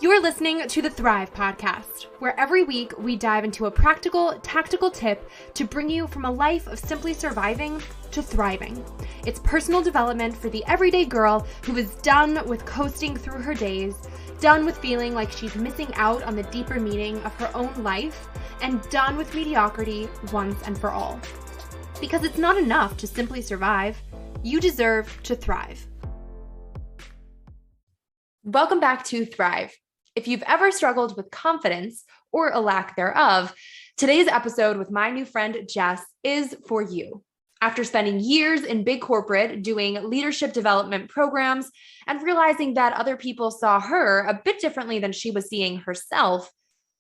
You're listening to the Thrive Podcast, where every week we dive into a practical, tactical tip to bring you from a life of simply surviving to thriving. It's personal development for the everyday girl who is done with coasting through her days, done with feeling like she's missing out on the deeper meaning of her own life, and done with mediocrity once and for all. Because it's not enough to simply survive. You deserve to thrive. Welcome back to Thrive. If you've ever struggled with confidence or a lack thereof, today's episode with my new friend Jess is for you. After spending years in big corporate doing leadership development programs and realizing that other people saw her a bit differently than she was seeing herself,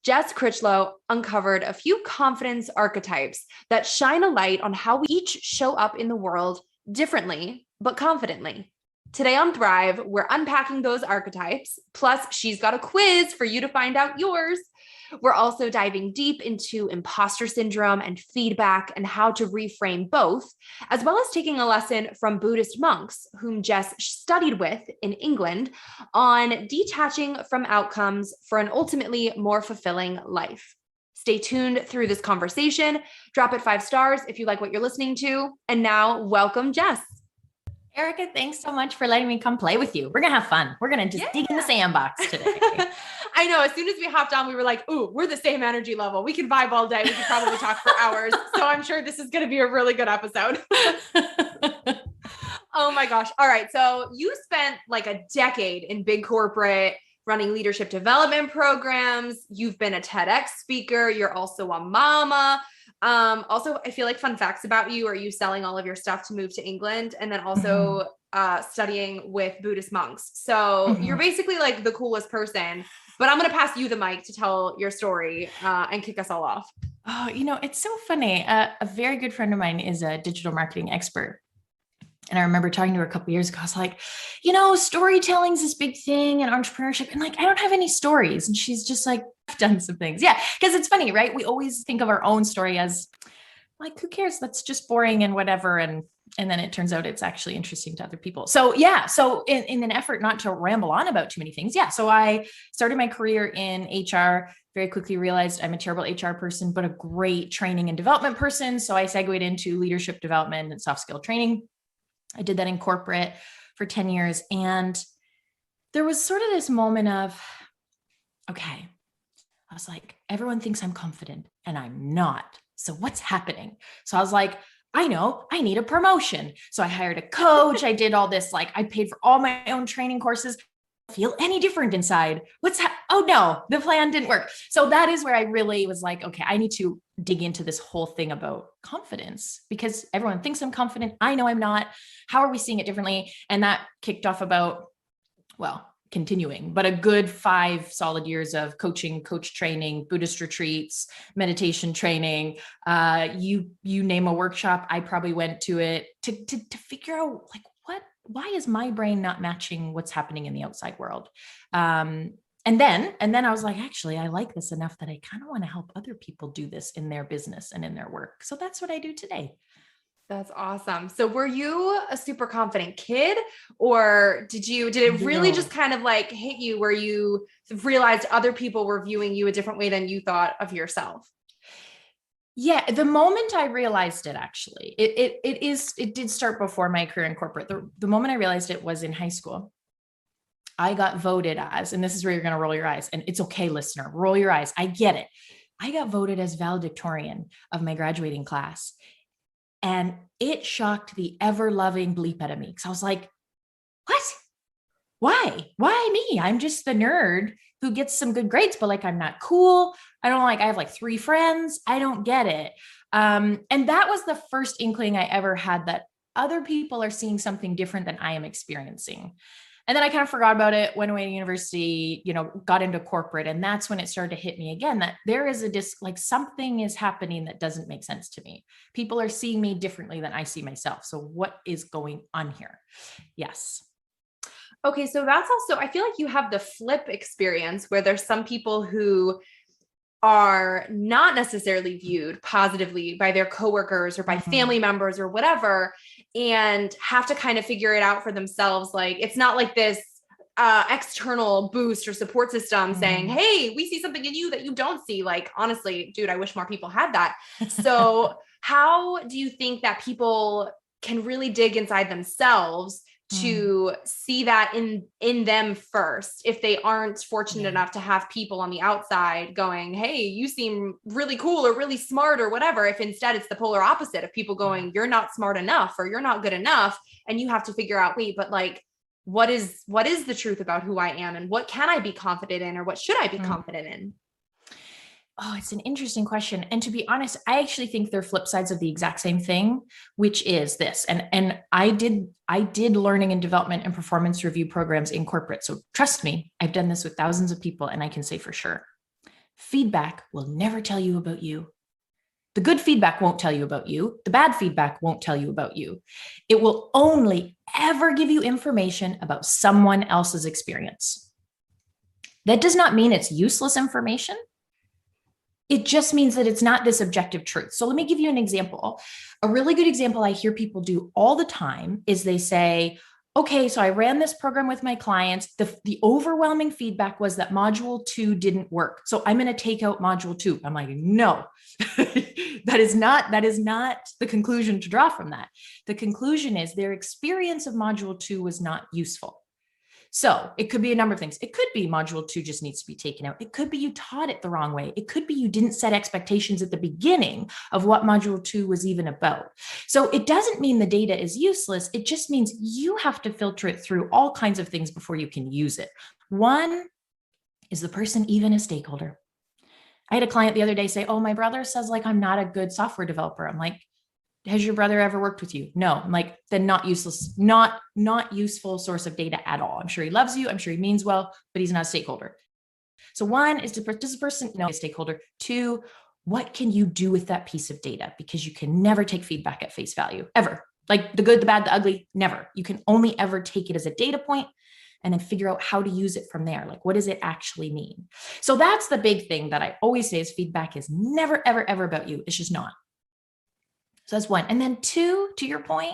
Jess Critchlow uncovered a few confidence archetypes that shine a light on how we each show up in the world differently, but confidently. Today on Thrive, we're unpacking those archetypes, plus she's got a quiz for you to find out yours. We're also diving deep into imposter syndrome and feedback and how to reframe both, as well as taking a lesson from Buddhist monks whom Jess studied with in England on detaching from outcomes for an ultimately more fulfilling life. Stay tuned through this conversation. Drop it 5 stars if you like what you're listening to. And now, welcome, Jess. Erica, thanks so much for letting me come play with you. We're going to have fun. We're going to just dig in the sandbox today. I know. As soon as we hopped on, we were like, ooh, we're the same energy level. We can vibe all day. We could probably talk for hours. So I'm sure this is going to be a really good episode. Oh my gosh. All right. So you spent like a decade in big corporate running leadership development programs. You've been a TEDx speaker. You're also a mama. Also, I feel like fun facts about you are you selling all of your stuff to move to England and then also studying with Buddhist monks. So you're basically like the coolest person, but I'm going to pass you the mic to tell your story and kick us all off. Oh, it's so funny. A very good friend of mine is a digital marketing expert. And I remember talking to her a couple of years ago. I was like, storytelling is this big thing and entrepreneurship. And like, I don't have any stories. And she's just like, I've done some things. Yeah. Because it's funny, right? We always think of our own story as like, who cares? That's just boring and whatever. And then it turns out it's actually interesting to other people. So yeah. So in an effort not to ramble on about too many things. Yeah. So I started my career in HR, very quickly realized I'm a terrible HR person, but a great training and development person. So I segued into leadership development and soft skill training. I did that in corporate for 10 years. And there was sort of this moment of, okay, I was like, everyone thinks I'm confident and I'm not. So what's happening? So I was like, I know I need a promotion. So I hired a coach. I did all this, like I paid for all my own training courses. Feel any different inside? Oh no, the plan didn't work. So that is where I really was like, okay, I need to dig into this whole thing about confidence because everyone thinks I'm confident. I know I'm not. How are we seeing it differently? And that kicked off continuing, but a good 5 solid years of coaching, coach training, Buddhist retreats, meditation training. You name a workshop, I probably went to it to figure out like, why is my brain not matching what's happening in the outside world? And then I was like, actually, I like this enough that I kind of want to help other people do this in their business and in their work. So that's what I do today. That's awesome. So were you a super confident kid or did it really just kind of like hit you where you realized other people were viewing you a different way than you thought of yourself? Yeah. The moment I realized it, actually, it did start before my career in corporate. The moment I realized it was in high school. I got voted as, and this is where you're going to roll your eyes, and it's okay, listener, roll your eyes. I get it. I got voted as valedictorian of my graduating class. And it shocked the ever-loving bleep out of me. Cause I was like, what? Why me? I'm just the nerd who gets some good grades, but like, I'm not cool. I have like 3 friends. I don't get it. And that was the first inkling I ever had that other people are seeing something different than I am experiencing. And then I kind of forgot about it, went away to university, got into corporate. And that's when it started to hit me again, that there is like something is happening that doesn't make sense to me. People are seeing me differently than I see myself. So what is going on here? Yes. Okay. So that's also, I feel like you have the flip experience where there's some people who are not necessarily viewed positively by their coworkers or by family members or whatever, and have to kind of figure it out for themselves. Like, it's not like this external boost or support system saying, hey, we see something in you that you don't see. Like, honestly, dude, I wish more people had that. So how do you think that people can really dig inside themselves to see that in them first, if they aren't fortunate enough to have people on the outside going, hey, you seem really cool or really smart or whatever, if instead it's the polar opposite of people going, you're not smart enough or you're not good enough, and you have to figure out, wait, but like, what is the truth about who I am, and what can I be confident in, or what should I be confident in? Oh, it's an interesting question. And to be honest, I actually think they're flip sides of the exact same thing, which is this. And I did learning and development and performance review programs in corporate. So trust me, I've done this with thousands of people, and I can say for sure, feedback will never tell you about you. The good feedback won't tell you about you. The bad feedback won't tell you about you. It will only ever give you information about someone else's experience. That does not mean it's useless information. It just means that it's not this objective truth. So let me give you an example. A really good example I hear people do all the time is they say, okay, so I ran this program with my clients. The overwhelming feedback was that module 2 didn't work. So I'm going to take out module 2. I'm like, no, that is not the conclusion to draw from that. The conclusion is their experience of module 2 was not useful. So it could be a number of things. It could be module 2 just needs to be taken out. It could be you taught it the wrong way. It could be you didn't set expectations at the beginning of what module 2 was even about. So it doesn't mean the data is useless. It just means you have to filter it through all kinds of things before you can use it. One, is the person even a stakeholder? I had a client the other day say, oh, my brother says like I'm not a good software developer. I'm like, has your brother ever worked with you? No. I'm like, then not useless, not useful source of data at all. I'm sure he loves you. I'm sure he means well, but he's not a stakeholder. So one is, does the person know a stakeholder? Two, what can you do with that piece of data? Because you can never take feedback at face value, ever. Like the good, the bad, the ugly, never. You can only ever take it as a data point and then figure out how to use it from there. Like, what does it actually mean? So that's the big thing that I always say is feedback is never, ever, ever about you. It's just not. So that's one. And then two, to your point,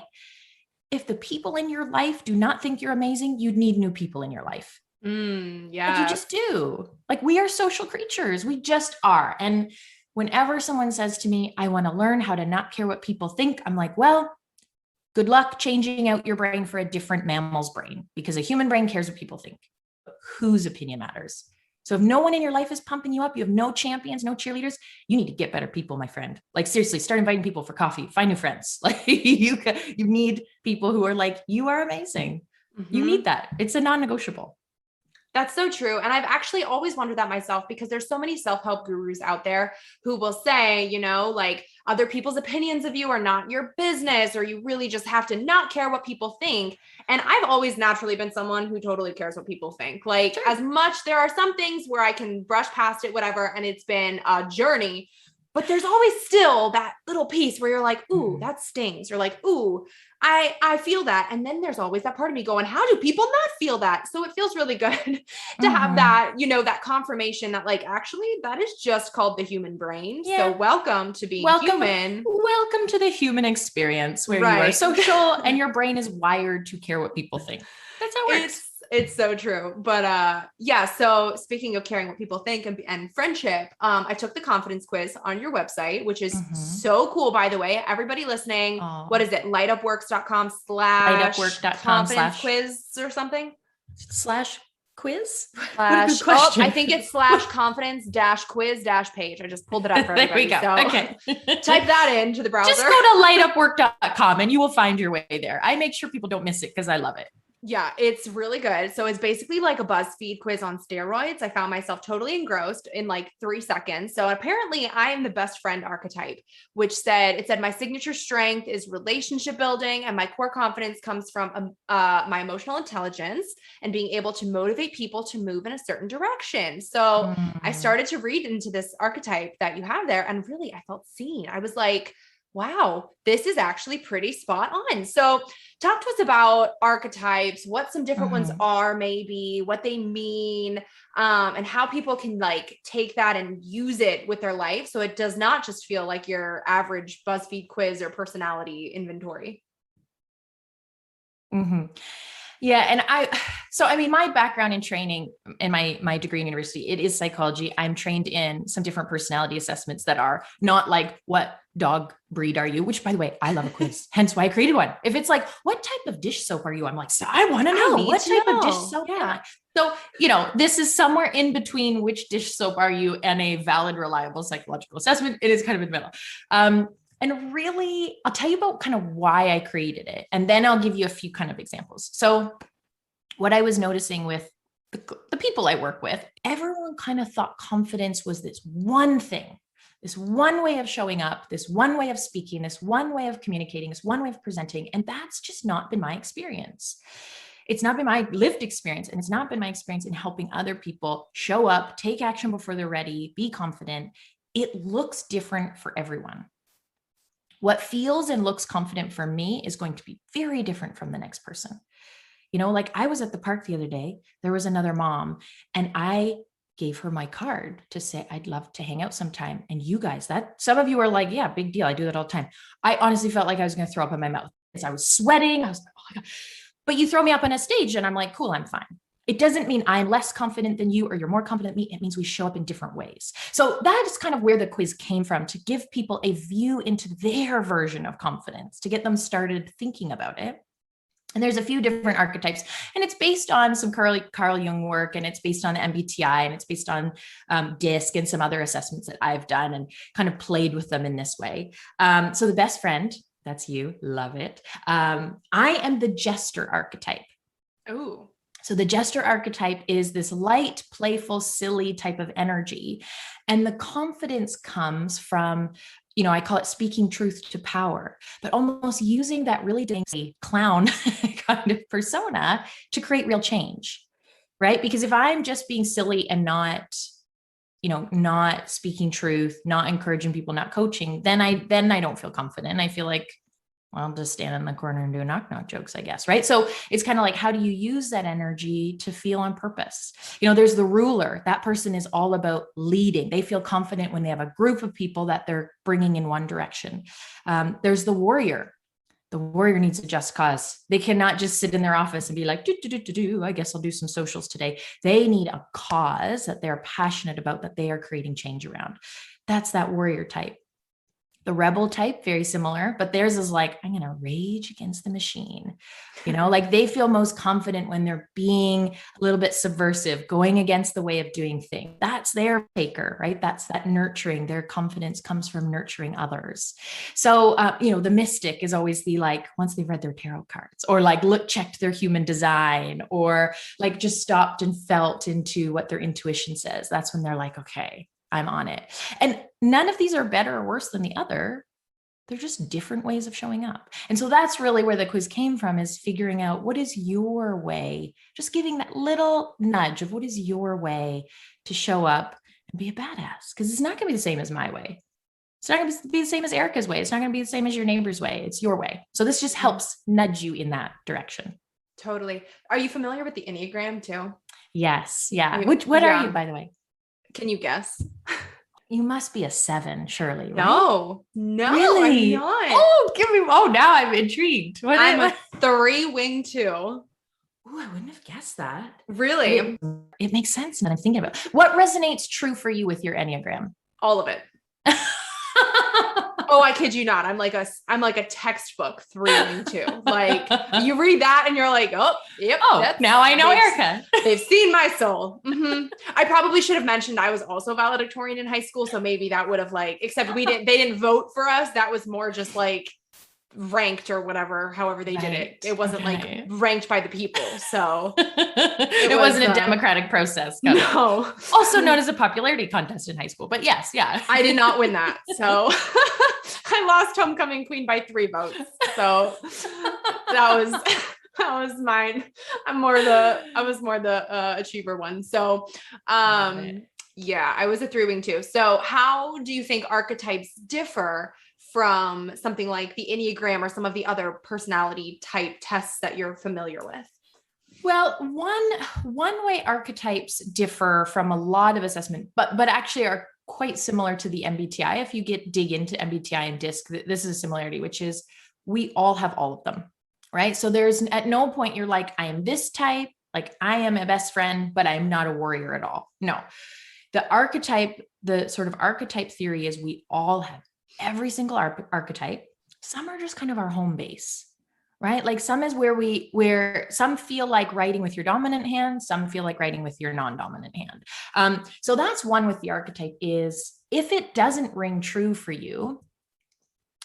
if the people in your life do not think you're amazing, you need new people in your life. Yeah. Like you just do. Like we are social creatures. We just are. And whenever someone says to me, I want to learn how to not care what people think, I'm like, well, good luck changing out your brain for a different mammal's brain, because a human brain cares what people think. Whose opinion matters? So if no one in your life is pumping you up, you have no champions, no cheerleaders, you need to get better people, my friend. Like seriously, start inviting people for coffee, find new friends. Like you need people who are like, you are amazing. You need that. It's a non-negotiable. That's so true. And I've actually always wondered that myself, because there's so many self-help gurus out there who will say, you know, like other people's opinions of you are not your business, or you really just have to not care what people think. And I've always naturally been someone who totally cares what people think. Like as much, there are some things where I can brush past it, whatever, and it's been a journey. But there's always still that little piece where you're like, ooh, that stings. Or like, ooh, I feel that. And then there's always that part of me going, how do people not feel that? So it feels really good to have that, you know, that confirmation that like, actually, that is just called the human brain. Yeah. So welcome to being human. Welcome to the human experience where you are social and your brain is wired to care what people think. That's how it works. It's so true. But yeah, so speaking of caring what people think and friendship, I took the confidence quiz on your website, which is so cool, by the way. Everybody listening, what is it? lightupworks.com/confidence quiz or something? /quiz? I think it's /confidence-quiz-page. I just pulled it up for everybody. There we go. So okay. Type that into the browser. Just go to lightupwork.com and you will find your way there. I make sure people don't miss it because I love it. Yeah, it's really good. So it's basically like a BuzzFeed quiz on steroids. I found myself totally engrossed in like 3 seconds. So apparently I am the best friend archetype, which said my signature strength is relationship building, and my core confidence comes from my emotional intelligence and being able to motivate people to move in a certain direction. So I started to read into this archetype that you have there, and really I felt seen. I was like, wow, this is actually pretty spot on. So talk to us about archetypes, what some different ones are, maybe what they mean, and how people can like take that and use it with their life. So it does not just feel like your average BuzzFeed quiz or personality inventory. Yeah. And I mean, my background in training and my degree in university, it is psychology. I'm trained in some different personality assessments that are not like, what dog breed are you? Which, by the way, I love a quiz. Hence why I created one. If it's like, what type of dish soap are you? I'm like, so I want to know what type of dish soap am I? So, this is somewhere in between which dish soap are you and a valid, reliable psychological assessment. It is kind of in the middle. And really, I'll tell you about kind of why I created it. And then I'll give you a few kind of examples. So what I was noticing with the people I work with, everyone kind of thought confidence was this one thing, this one way of showing up, this one way of speaking, this one way of communicating, this one way of presenting. And that's just not been my experience. It's not been my lived experience, and it's not been my experience in helping other people show up, take action before they're ready, be confident. It looks different for everyone. What feels and looks confident for me is going to be very different from the next person. Like I was at the park the other day, there was another mom, and I gave her my card to say, I'd love to hang out sometime. And you guys, some of you are like, yeah, big deal. I do that all the time. I honestly felt like I was going to throw up in my mouth as I was sweating. I was like, oh my God. But you throw me up on a stage and I'm like, cool, I'm fine. It doesn't mean I'm less confident than you or you're more confident than me. It means we show up in different ways. So that is kind of where the quiz came from, to give people a view into their version of confidence, to get them started thinking about it. And there's a few different archetypes, and it's based on some Carl Jung work, and it's based on the MBTI, and it's based on DISC and some other assessments that I've done and kind of played with them in this way. So the best friend, that's you, love it. I am the Jester Archetype. Oh. So the Jester Archetype is this light, playful, silly type of energy. And the confidence comes from, I call it speaking truth to power, but almost using that really dainty clown kind of persona to create real change, right? Because if I'm just being silly and not speaking truth, not encouraging people, not coaching, then I don't feel confident. I feel like, well, I'll just stand in the corner and do knock jokes, I guess. Right. So it's kind of like, how do you use that energy to feel on purpose? There's the ruler. That person is all about leading. They feel confident when they have a group of people that they're bringing in one direction. There's the warrior. The warrior needs a just cause. They cannot just sit in their office and be like, I guess I'll do some socials today. They need a cause that they're passionate about, that they are creating change around. That's that warrior type. The rebel type, very similar, but theirs is like, I'm going to rage against the machine. Like they feel most confident when they're being a little bit subversive, going against the way of doing things. That's their taker, right? That's that nurturing. Their confidence comes from nurturing others. So, the mystic is always the, like, once they've read their tarot cards, or like checked their human design, or like just stopped and felt into what their intuition says. That's when they're like, okay, I'm on it. And none of these are better or worse than the other. They're just different ways of showing up. And so that's really where the quiz came from, is figuring out what is your way, just giving that little nudge of what is your way to show up and be a badass. Because it's not going to be the same as my way. It's not going to be the same as Erica's way. It's not going to be the same as your neighbor's way. It's your way. So this just helps nudge you in that direction. Totally. Are you familiar with the Enneagram too? Yes. Yeah. What are you, by the way? Can you guess? You must be a 7, surely. Right? No, really? I'm not. Oh, now I'm intrigued. I'm a 3 wing 2. Oh, I wouldn't have guessed that. Really? It makes sense that I'm thinking about. What resonates true for you with your Enneagram? All of it. Oh, I kid you not. I'm like a textbook 3 wing 2. Like you read that and you're like, oh, yep. Oh, now I know Erica. They've seen my soul. Mm-hmm. I probably should have mentioned I was also valedictorian in high school. So maybe that would have except they didn't vote for us. That was more just like ranked or whatever, however they did it. It wasn't like ranked by the people. So it wasn't a democratic process. No. Also known as a popularity contest in high school, but yes. Yeah. I did not win that. So I lost homecoming queen by 3 votes. So that was mine. I was more the achiever one. So, yeah, I was a 3 wing 2. So how do you think archetypes differ from something like the Enneagram or some of the other personality type tests that you're familiar with? Well, one way archetypes differ from a lot of assessment, but actually are quite similar to the MBTI. If you dig into MBTI and DISC, this is a similarity, which is we all have all of them, right? So there's at no point you're like, I am this type, like I am a best friend, but I'm not a warrior at all. No, the archetype, the sort of archetype theory is we all have every single archetype. Some are just kind of our home base, right? Like some is where some feel like writing with your dominant hand, some feel like writing with your non-dominant hand. So that's one with the archetype is if it doesn't ring true for you,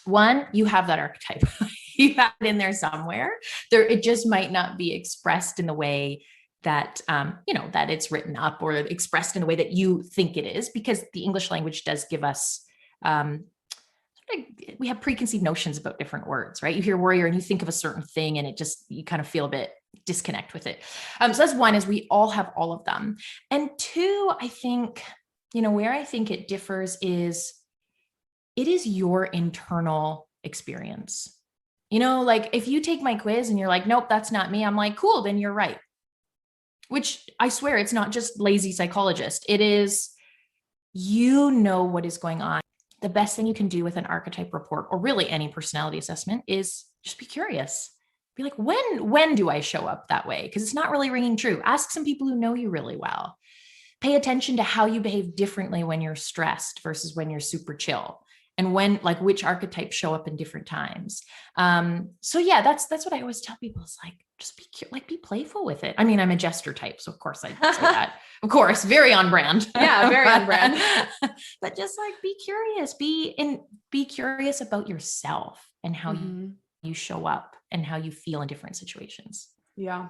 one, you have that archetype. You have it in there somewhere. It just might not be expressed in the way that that it's written up or expressed in the way that you think it is, because the English language does give us we have preconceived notions about different words, right? You hear warrior and you think of a certain thing and you kind of feel a bit disconnect with it. So that's one, is we all have all of them. And two, I think, where I think it differs is it is your internal experience. Like if you take my quiz and you're like, nope, that's not me. I'm like, cool, then you're right. Which I swear it's not just lazy psychologist. It is, what is going on. The best thing you can do with an archetype report or really any personality assessment is just be curious. Be like, when do I show up that way? Because it's not really ringing true. Ask some people who know you really well. Pay attention to how you behave differently when you're stressed versus when you're super chill. And which archetypes show up in different times. So yeah, that's what I always tell people. It's like, just be playful with it. I mean, I'm a Jester type, so of course I'd say that. Of course, very on brand. Yeah, very on brand. But just like, be curious, be curious about yourself and how you show up and how you feel in different situations. Yeah.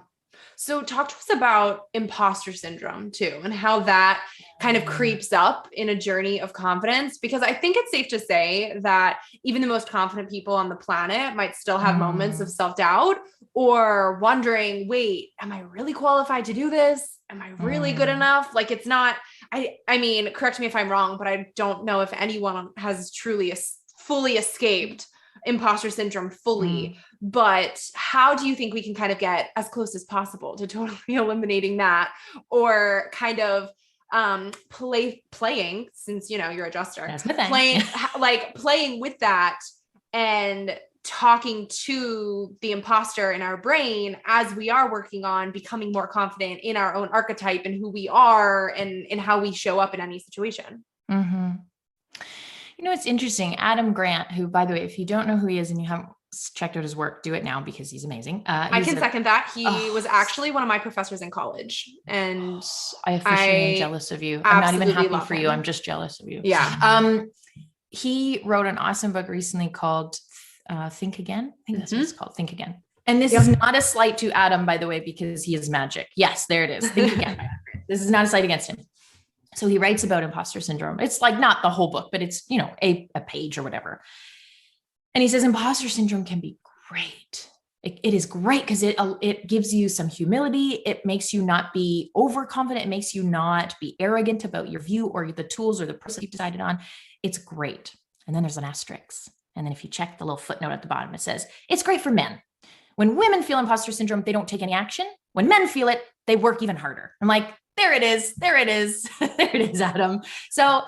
So talk to us about imposter syndrome too, and how that kind of creeps up in a journey of confidence, because I think it's safe to say that even the most confident people on the planet might still have moments of self-doubt or wondering, wait, am I really qualified to do this? Am I really good enough? Like it's not, I mean, correct me if I'm wrong, but I don't know if anyone has truly fully escaped imposter syndrome fully, but how do you think we can kind of get as close as possible to totally eliminating that, or kind of playing, since you're a Jester, playing with that and talking to the imposter in our brain as we are working on becoming more confident in our own archetype and who we are and how we show up in any situation. It's interesting. Adam Grant, who, by the way, if you don't know who he is and you haven't checked out his work, do it now because he's amazing. I can second that. He was actually one of my professors in college, and I officially am jealous of you. I'm not even happy for you. I'm just jealous of you. Yeah. He wrote an awesome book recently called Think Again. I think that's what it's called. Think Again. And this is not a slight to Adam, by the way, because he is magic. Yes, there it is. Think Again. This is not a slight against him. So he writes about imposter syndrome. It's like not the whole book, but it's, a page or whatever. And he says, imposter syndrome can be great. It is great because it gives you some humility. It makes you not be overconfident. It makes you not be arrogant about your view or the tools or the person you've decided on. It's great. And then there's an asterisk. And then if you check the little footnote at the bottom, it says, it's great for men. When women feel imposter syndrome, they don't take any action. When men feel it, they work even harder. I'm like, there it is. There it is. There it is, Adam. So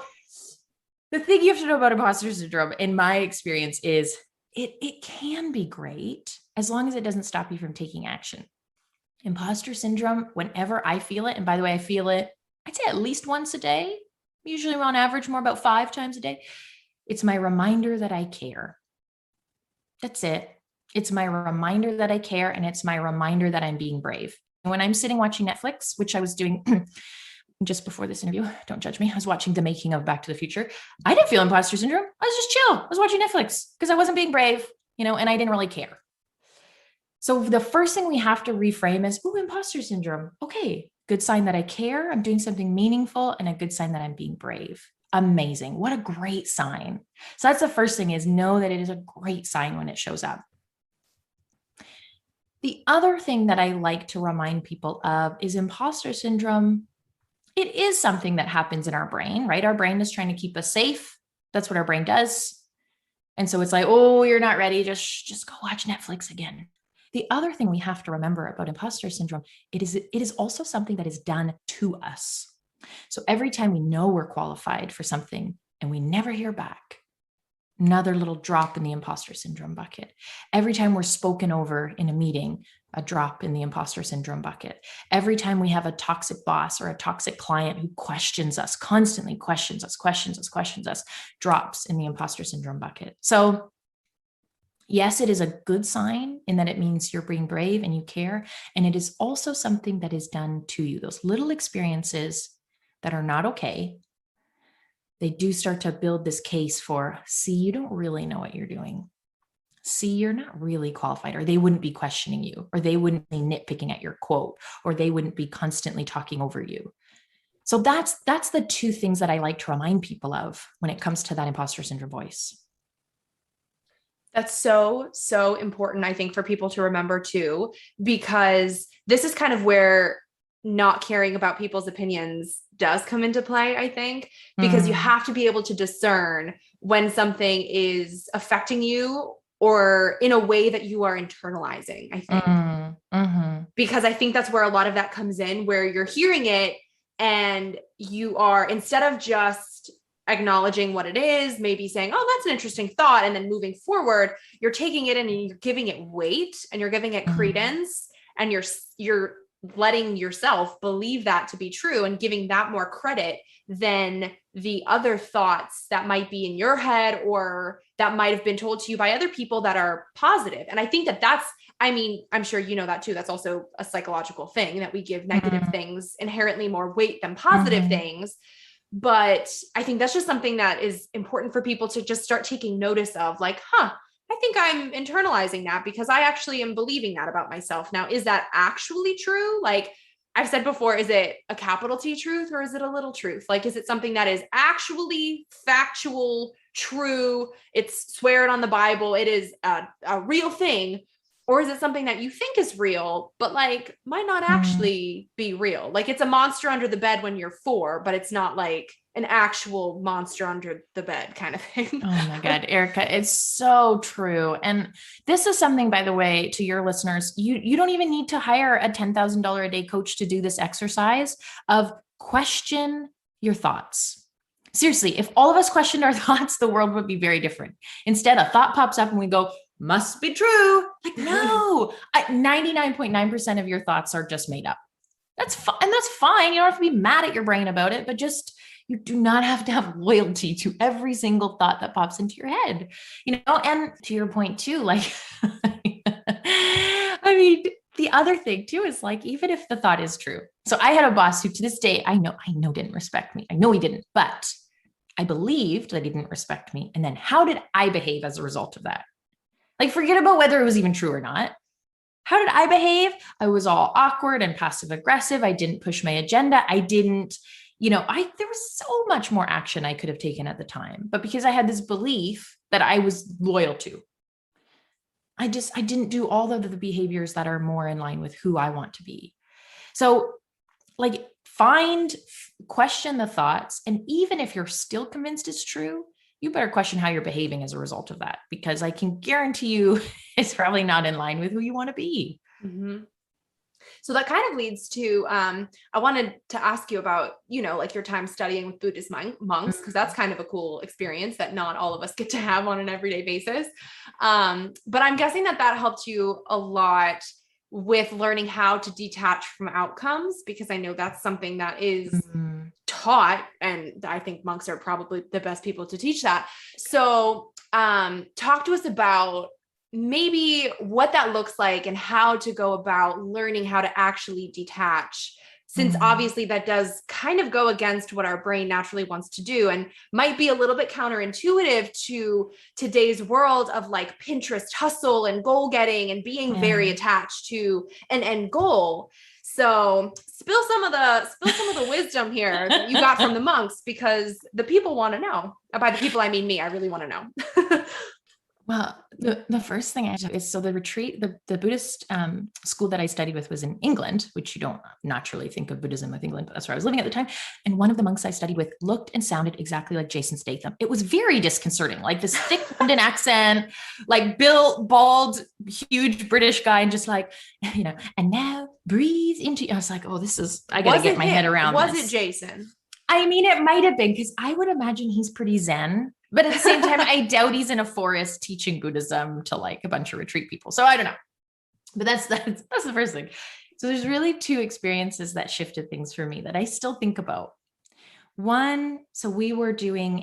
the thing you have to know about imposter syndrome, in my experience, is it can be great as long as it doesn't stop you from taking action. Imposter syndrome, whenever I feel it, and by the way, I feel it, I'd say at least once a day, usually on average, more about 5 times a day. It's my reminder that I care. That's it. It's my reminder that I care. And it's my reminder that I'm being brave. When I'm sitting watching Netflix, which I was doing just before this interview, don't judge me. I was watching the making of Back to the Future. I didn't feel imposter syndrome. I was just chill. I was watching Netflix because I wasn't being brave, and I didn't really care. So the first thing we have to reframe is, imposter syndrome. Okay, good sign that I care. I'm doing something meaningful, and a good sign that I'm being brave. Amazing. What a great sign. So that's the first thing, is know that it is a great sign when it shows up. The other thing that I like to remind people of is imposter syndrome. It is something that happens in our brain, right? Our brain is trying to keep us safe. That's what our brain does. And so it's like, oh, you're not ready. Just go watch Netflix again. The other thing we have to remember about imposter syndrome, it is also something that is done to us. So every time we know we're qualified for something and we never hear back, another little drop in the imposter syndrome bucket. Every time we're spoken over in a meeting, a drop in the imposter syndrome bucket. Every time we have a toxic boss or a toxic client who questions us, constantly questions us, drops in the imposter syndrome bucket. So yes, it is a good sign in that it means you're being brave and you care. And it is also something that is done to you. Those little experiences that are not okay, they do start to build this case for, see, you don't really know what you're doing. See, you're not really qualified, or they wouldn't be questioning you, or they wouldn't be nitpicking at your quote, or they wouldn't be constantly talking over you. So that's the two things that I like to remind people of when it comes to that imposter syndrome voice. That's so, so important, I think, for people to remember too, because this is kind of where not caring about people's opinions does come into play, I think, because you have to be able to discern when something is affecting you or in a way that you are internalizing, I think. Because I think that's where a lot of that comes in, where you're hearing it and you are, instead of just acknowledging what it is, maybe saying, oh, that's an interesting thought, and then moving forward, you're taking it in and you're giving it weight and you're giving it credence, and you're letting yourself believe that to be true and giving that more credit than the other thoughts that might be in your head or that might have been told to you by other people that are positive. And I think that that's, I mean, I'm sure you know that too. That's also a psychological thing, that we give negative things inherently more weight than positive things. But I think that's just something that is important for people to just start taking notice of, like, I think I'm internalizing that because I actually am believing that about myself. Now, is that actually true? Like I've said before, is it a capital T truth or is it a little truth? Like, is it something that is actually factual, true? It's swear it on the Bible. It is a real thing. Or is it something that you think is real, but like might not actually be real? Like it's a monster under the bed when you're 4, but it's not like an actual monster under the bed kind of thing. Oh my God, Erica, it's so true. And this is something, by the way, to your listeners, you don't even need to hire a $10,000 a day coach to do this exercise of question your thoughts. Seriously, if all of us questioned our thoughts, the world would be very different. Instead, a thought pops up and we go, must be true. Like, no, 99.9% of your thoughts are just made up. That's fine. And that's fine. You don't have to be mad at your brain about it, but just, you do not have to have loyalty to every single thought that pops into your head, and to your point too, like, I mean, the other thing too is like, even if the thought is true. So I had a boss who to this day, I know didn't respect me. I know he didn't, but I believed that he didn't respect me. And then how did I behave as a result of that? Like, forget about whether it was even true or not. How did I behave? I was all awkward and passive aggressive. I didn't push my agenda. I didn't, there was so much more action I could have taken at the time, but because I had this belief that I was loyal to, I didn't do all of the behaviors that are more in line with who I want to be. So like, question the thoughts. And even if you're still convinced it's true, you better question how you're behaving as a result of that, because I can guarantee you it's probably not in line with who you want to be. So that kind of leads to, I wanted to ask you about, like your time studying with Buddhist monks, because that's kind of a cool experience that not all of us get to have on an everyday basis. But I'm guessing that helped you a lot with learning how to detach from outcomes, because I know that's something that is taught, and I think monks are probably the best people to teach that. So talk to us about maybe what that looks like and how to go about learning how to actually detach, since obviously that does kind of go against what our brain naturally wants to do and might be a little bit counterintuitive to today's world of like Pinterest hustle and goal getting and being very attached to an end goal. So spill some of the wisdom here that you got from the monks, because the people want to know. By the people, I mean me. I really want to know. Well, the first thing I do is, so the retreat, the Buddhist school that I studied with was in England, which you don't naturally think of Buddhism with England, but that's where I was living at the time. And one of the monks I studied with looked and sounded exactly like Jason Statham. It was very disconcerting, like this thick London accent, like built, bald, huge British guy, and just like, and now breathe into, I was like, oh, I got to get my head around this. Was it Jason? I mean, it might've been, because I would imagine he's pretty Zen. But at the same time, I doubt he's in a forest teaching Buddhism to like a bunch of retreat people. So I don't know. But that's the first thing. So there's really two experiences that shifted things for me that I still think about. One, so we were doing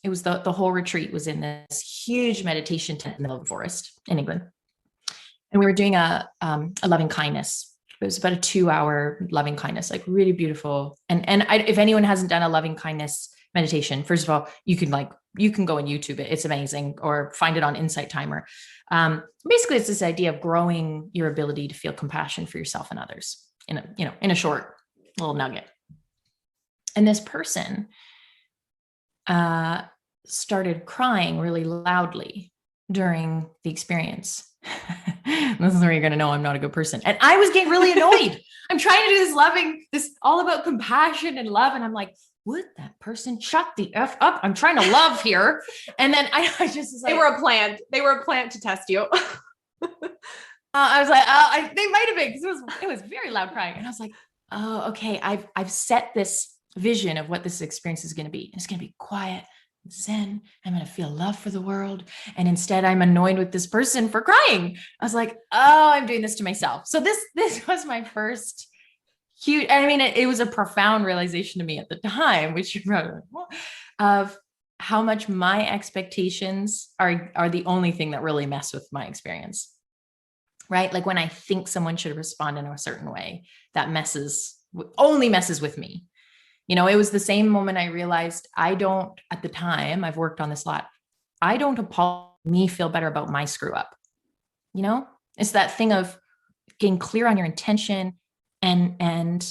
it was the whole retreat was in this huge meditation tent in the middle of the forest in England. And we were doing a loving kindness. It was about a 2-hour loving kindness, like really beautiful. And if anyone hasn't done a loving kindness meditation, first of all, you can go on YouTube it. It's amazing, or find it on Insight Timer. Basically it's this idea of growing your ability to feel compassion for yourself and others in a short little nugget. And this person started crying really loudly during the experience. This is where you're going to know I'm not a good person. And I was getting really annoyed. I'm trying to do this all about compassion and love. And I'm like, would that person shut the F up? I'm trying to love here. And then I just was like, they were a plant to test you. I was like, they might've been, because it was very loud crying. And I was like, oh, okay. I've set this vision of what this experience is going to be. It's going to be quiet, zen. I'm going to feel love for the world. And instead I'm annoyed with this person for crying. I was like, oh, I'm doing this to myself. So this was my first huge, I mean, it was a profound realization to me at the time, which you're probably like, well, of how much my expectations are the only thing that really mess with my experience, right? Like when I think someone should respond in a certain way, that only messes with me. It was the same moment I realized at the time, I've worked on this a lot. I don't apologize, me feel better about my screw up. It's that thing of getting clear on your intention and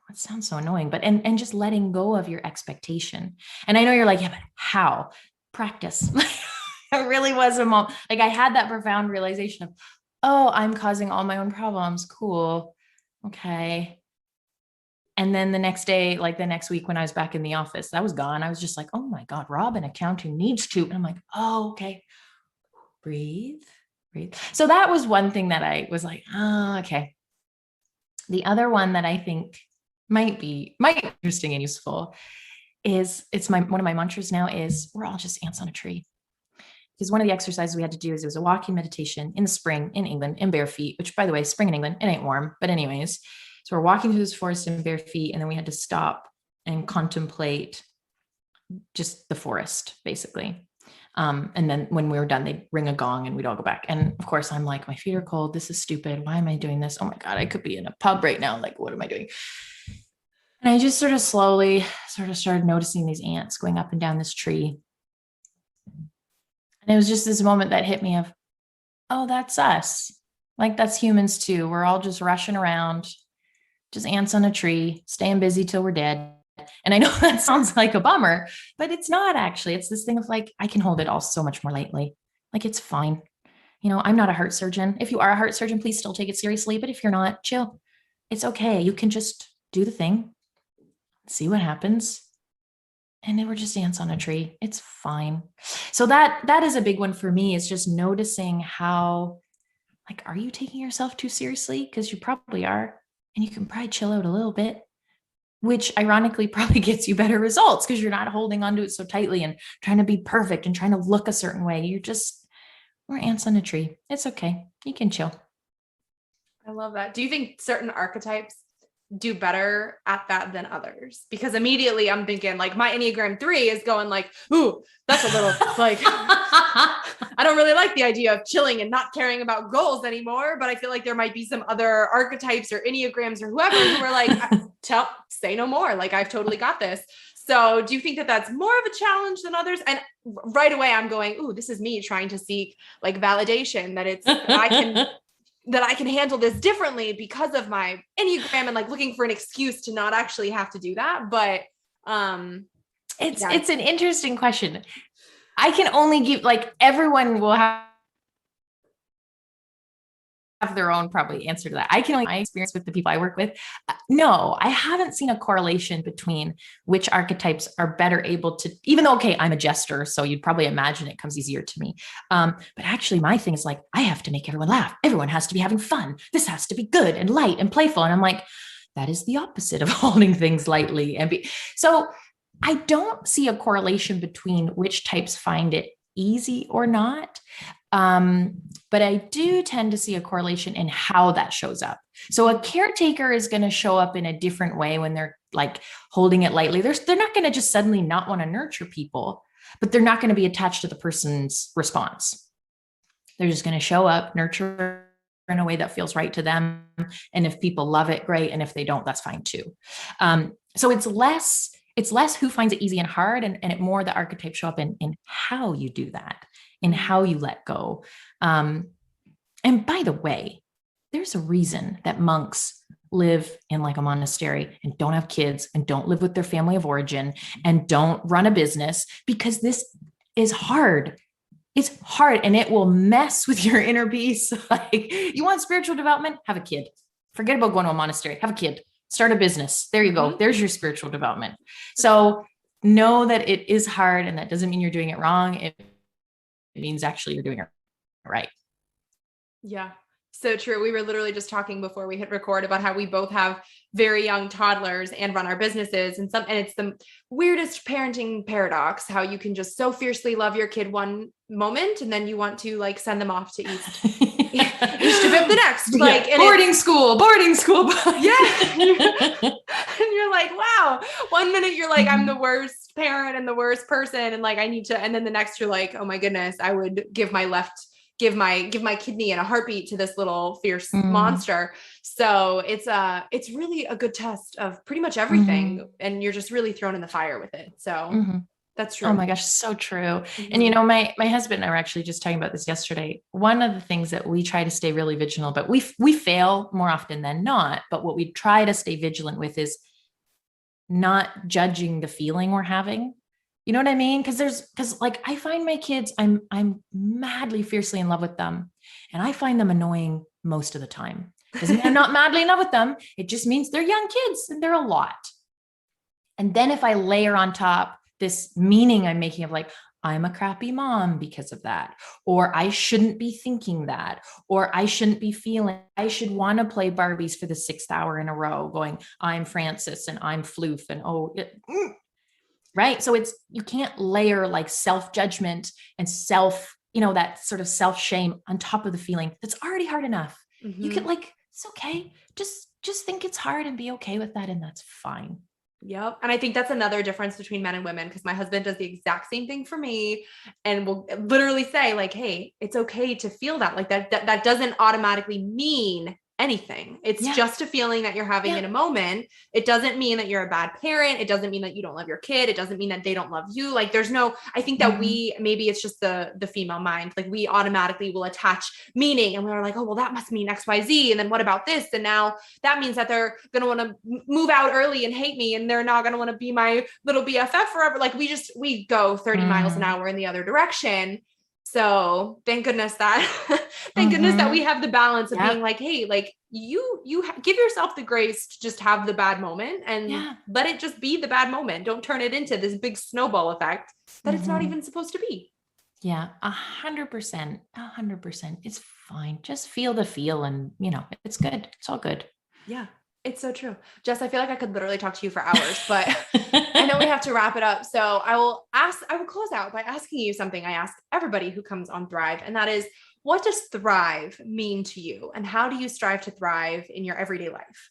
it sounds so annoying, but, and just letting go of your expectation. And I know you're like, yeah, but how? Practice. It really was a moment. Like I had that profound realization of, oh, I'm causing all my own problems. Cool. Okay. And then the next day, like the next week when I was back in the office, that was gone. I was just like, oh my God, Rob in accounting needs to. And I'm like, oh, okay. Breathe. So that was one thing that I was like, oh, okay. The other one that I think might be interesting and useful is one of my mantras now is we're all just ants on a tree. Because one of the exercises we had to do is it was a walking meditation in the spring in England in bare feet, which by the way, spring in England, it ain't warm, but anyways. So we're walking through this forest in bare feet, and then we had to stop and contemplate just the forest, basically. And then when we were done, they'd ring a gong and we'd all go back. And of course, I'm like, my feet are cold. This is stupid. Why am I doing this? Oh my God, I could be in a pub right now. Like, what am I doing? And I just sort of slowly started noticing these ants going up and down this tree. And it was just this moment that hit me of, oh, that's us. Like that's humans too. We're all just rushing around, just ants on a tree, staying busy till we're dead. And I know that sounds like a bummer, but it's not actually. It's this thing of like, I can hold it all so much more lightly. Like it's fine. I'm not a heart surgeon. If you are a heart surgeon, please still take it seriously. But if you're not, chill. It's okay. You can just do the thing, see what happens. And then we're just ants on a tree. It's fine. So that is a big one for me, is just noticing how, like, are you taking yourself too seriously? Because you probably are. And you can probably chill out a little bit, which ironically probably gets you better results because you're not holding onto it so tightly and trying to be perfect and trying to look a certain way. We're ants on a tree. It's okay. You can chill. I love that. Do you think certain archetypes do better at that than others? Because immediately I'm thinking like my Enneagram 3 is going like, ooh, that's a little like, I don't really like the idea of chilling and not caring about goals anymore, but I feel like there might be some other archetypes or Enneagrams or whoever who are like, say no more. Like I've totally got this. So do you think that that's more of a challenge than others? And right away I'm going, ooh, this is me trying to seek like validation that I can handle this differently because of my Enneagram and like looking for an excuse to not actually have to do that. But it's an interesting question. I can only give, like, everyone will have their own probably answer to that. I can only my experience with the people I work with. No, I haven't seen a correlation between which archetypes are better able to, even though, okay, I'm a jester, so you'd probably imagine it comes easier to me. But actually my thing is like, I have to make everyone laugh. Everyone has to be having fun. This has to be good and light and playful. And I'm like, that is the opposite of holding things lightly. So I don't see a correlation between which types find it easy or not. But I do tend to see a correlation in how that shows up. So a caretaker is going to show up in a different way when they're like holding it lightly. They're not going to just suddenly not want to nurture people, but they're not going to be attached to the person's response. They're just going to show up, nurture in a way that feels right to them. And if people love it, great. And if they don't, that's fine too. So it's less who finds it easy and hard, and it more the archetypes show up in how you do that, in how you let go. And by the way, there's a reason that monks live in like a monastery and don't have kids and don't live with their family of origin and don't run a business, because this is hard. It's hard and it will mess with your inner peace. Like, you want spiritual development? Have a kid. Forget about going to a monastery. Have a kid. Start a business. There you go. There's your spiritual development. So know that it is hard, and that doesn't mean you're doing it wrong. It means actually you're doing it right. Yeah. So true. We were literally just talking before we hit record about how we both have very young toddlers and run our businesses, and it's the weirdest parenting paradox, how you can just so fiercely love your kid one moment and then you want to like send them off to East to Bip the next, like boarding school. Yeah. And you're like, wow, one minute you're like, I'm the worst parent and the worst person. And like, I need to, and then the next you're like, oh my goodness, I would give my kidney in a heartbeat to this little fierce monster. So it's really a good test of pretty much everything. And you're just really thrown in the fire with it. So that's true. Oh my gosh, so true. And you know, my husband and I were actually just talking about this yesterday. One of the things that we try to stay really vigilant, but we fail more often than not. But what we try to stay vigilant with is not judging the feeling we're having. You know what I mean? Because like I find my kids, I'm madly, fiercely in love with them. And I find them annoying most of the time. Doesn't mean I'm not madly in love with them. It just means they're young kids and they're a lot. And then if I layer on top this meaning I'm making of like, I'm a crappy mom because of that, or I shouldn't be thinking that, or I shouldn't be feeling, I should want to play Barbies for the 6th hour in a row going, I'm Francis and I'm Floof and right. So you can't layer like self-judgment and that sort of self-shame on top of the feeling that's already hard enough. You can like, it's okay. Just think it's hard and be okay with that. And that's fine. Yep. And I think that's another difference between men and women, because my husband does the exact same thing for me and will literally say like, hey, it's okay to feel that. Like that doesn't automatically mean anything. It's just a feeling that you're having in a moment. It doesn't mean that you're a bad parent. It doesn't mean that you don't love your kid. It doesn't mean that they don't love you. Like I think that maybe it's just the female mind. Like we automatically will attach meaning and we're like, oh, well, that must mean XYZ. And then what about this? And now that means that they're going to want to move out early and hate me. And they're not going to want to be my little BFF forever. Like we go 30 miles an hour in the other direction. So thank goodness that we have the balance of being like, hey, like you give yourself the grace to just have the bad moment and let it just be the bad moment. Don't turn it into this big snowball effect that it's not even supposed to be. Yeah. 100%. It's fine. Just feel the feel and it's good. It's all good. Yeah. It's so true. Jess, I feel like I could literally talk to you for hours, but I know we have to wrap it up. So I will close out by asking you something I ask everybody who comes on Thrive. And that is, what does thrive mean to you? And how do you strive to thrive in your everyday life?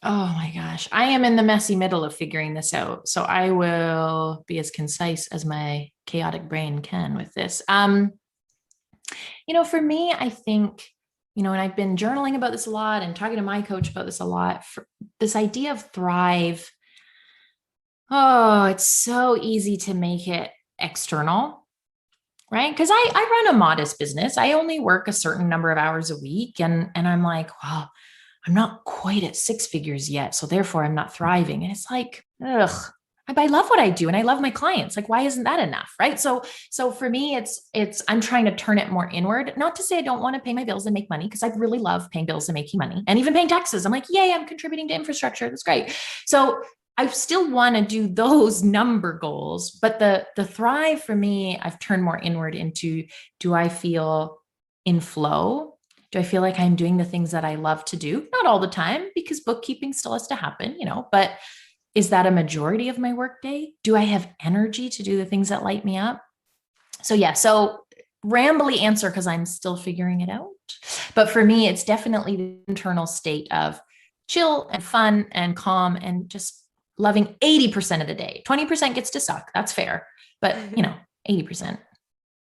Oh my gosh. I am in the messy middle of figuring this out. So I will be as concise as my chaotic brain can with this. For me, I think, and I've been journaling about this a lot and talking to my coach about this a lot. For this idea of thrive, it's so easy to make it external, right? Because I run a modest business. I only work a certain number of hours a week. And I'm like, wow, I'm not quite at 6 figures yet. So therefore I'm not thriving. And it's like, ugh. I love what I do and I love my clients. Like, why isn't that enough? Right. So for me, I'm trying to turn it more inward, not to say I don't want to pay my bills and make money, because I really love paying bills and making money and even paying taxes. I'm like, yay, I'm contributing to infrastructure. That's great. So I still want to do those number goals, but the thrive for me, I've turned more inward into, do I feel in flow? Do I feel like I'm doing the things that I love to do? Not all the time, because bookkeeping still has to happen, but is that a majority of my workday? Do I have energy to do the things that light me up? So yeah, so rambly answer because I'm still figuring it out. But for me, it's definitely the internal state of chill and fun and calm and just loving 80% of the day. 20% gets to suck. That's fair. But 80%.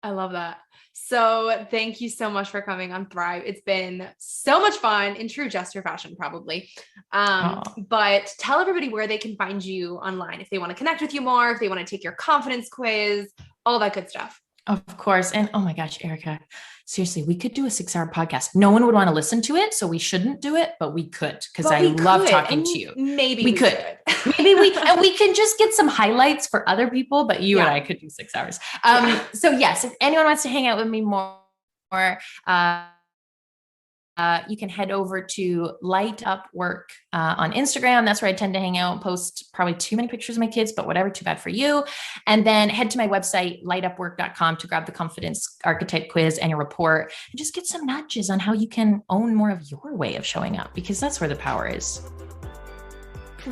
I love that. So thank you so much for coming on Thrive. It's been so much fun in true Jester fashion, probably. But tell everybody where they can find you online if they want to connect with you more, if they want to take your confidence quiz, all that good stuff. Of course. And oh my gosh, Erica, seriously, we could do a 6-hour podcast. No one would want to listen to it, so we shouldn't do it, but we could because I love talking to you. Maybe we could. Maybe we can just get some highlights for other people, but you and I could do 6 hours. So yes, if anyone wants to hang out with me more, you can head over to Light Up Work on Instagram. That's where I tend to hang out and post probably too many pictures of my kids, but whatever, too bad for you. And then head to my website, lightupwork.com, to grab the Confidence Archetype quiz and your report and just get some nudges on how you can own more of your way of showing up, because that's where the power is.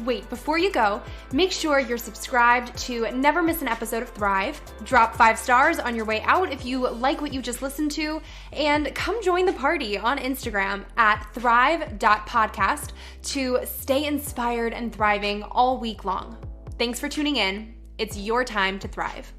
Wait, before you go, make sure you're subscribed to never miss an episode of Thrive. Drop 5 stars on your way out if you like what you just listened to, and come join the party on Instagram at thrive.podcast to stay inspired and thriving all week long. Thanks for tuning in. It's your time to thrive.